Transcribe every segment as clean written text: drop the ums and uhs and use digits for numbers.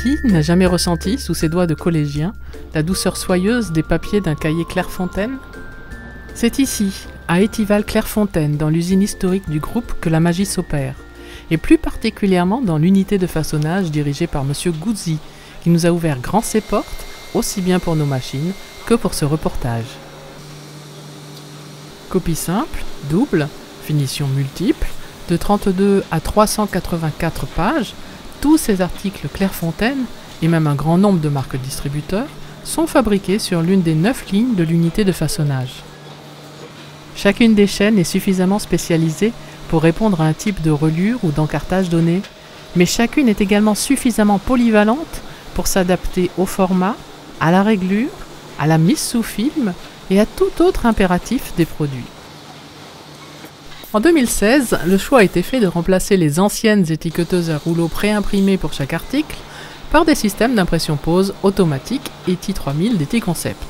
Qui n'a jamais ressenti sous ses doigts de collégien la douceur soyeuse des papiers d'un cahier Clairefontaine? C'est ici, à Étival-Clairefontaine, dans l'usine historique du groupe, que la magie s'opère, et plus particulièrement dans l'unité de façonnage dirigée par Monsieur Gouzy, qui nous a ouvert grand ses portes, aussi bien pour nos machines que pour ce reportage. Copie simple, double, finition multiple, de 32 à 384 pages, tous ces articles Clairefontaine, et même un grand nombre de marques distributeurs, sont fabriqués sur l'une des 9 lignes de l'unité de façonnage. Chacune des chaînes est suffisamment spécialisée pour répondre à un type de reliure ou d'encartage donné, mais chacune est également suffisamment polyvalente pour s'adapter au format, à la réglure, à la mise sous film et à tout autre impératif des produits. En 2016, le choix a été fait de remplacer les anciennes étiqueteuses à rouleau préimprimées pour chaque article par des systèmes d'impression pose automatique ETI 3000 d'Eticoncept.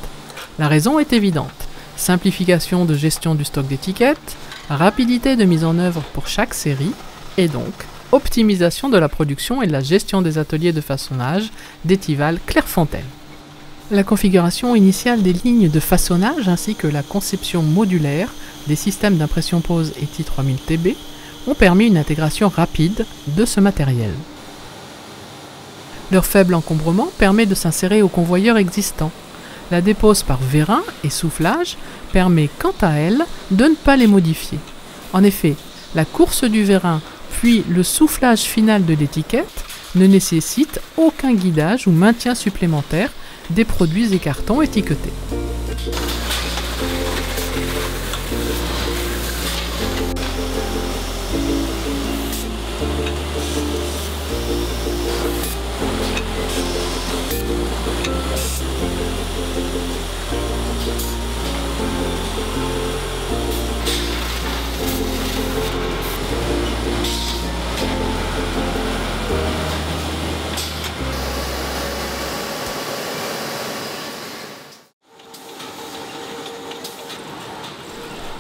La raison est évidente: simplification de gestion du stock d'étiquettes, rapidité de mise en œuvre pour chaque série, et donc optimisation de la production et de la gestion des ateliers de façonnage d'Étival-Clairefontaine. La configuration initiale des lignes de façonnage ainsi que la conception modulaire des systèmes d'impression pose ETI 3000 TB ont permis une intégration rapide de ce matériel. Leur faible encombrement permet de s'insérer au convoyeur existant. La dépose par vérin et soufflage permet quant à elle de ne pas les modifier. En effet, la course du vérin puis le soufflage final de l'étiquette ne nécessitent aucun guidage ou maintien supplémentaire des produits et cartons étiquetés.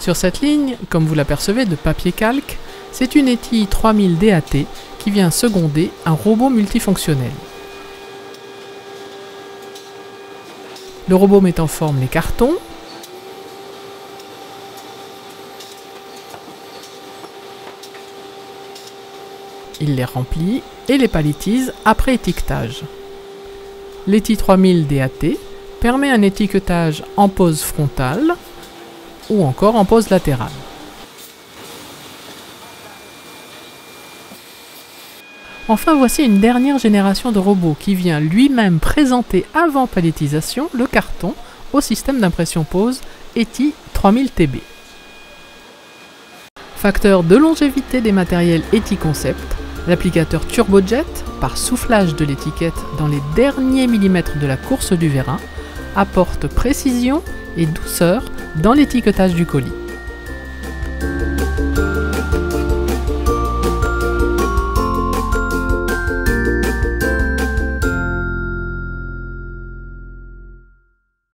Sur cette ligne, comme vous l'apercevez de papier calque, c'est une ETI 3000 DAT qui vient seconder un robot multifonctionnel. Le robot met en forme les cartons, il les remplit et les paletise après étiquetage. L'ETI 3000 DAT permet un étiquetage en pose frontale ou encore en pose latérale. Enfin, voici une dernière génération de robots qui vient lui-même présenter avant palettisation le carton au système d'impression pose ETI 3000 TB. Facteur de longévité des matériels Eticoncept, l'applicateur TurboJet, par soufflage de l'étiquette dans les derniers millimètres de la course du vérin, apporte précision et douceur dans l'étiquetage du colis.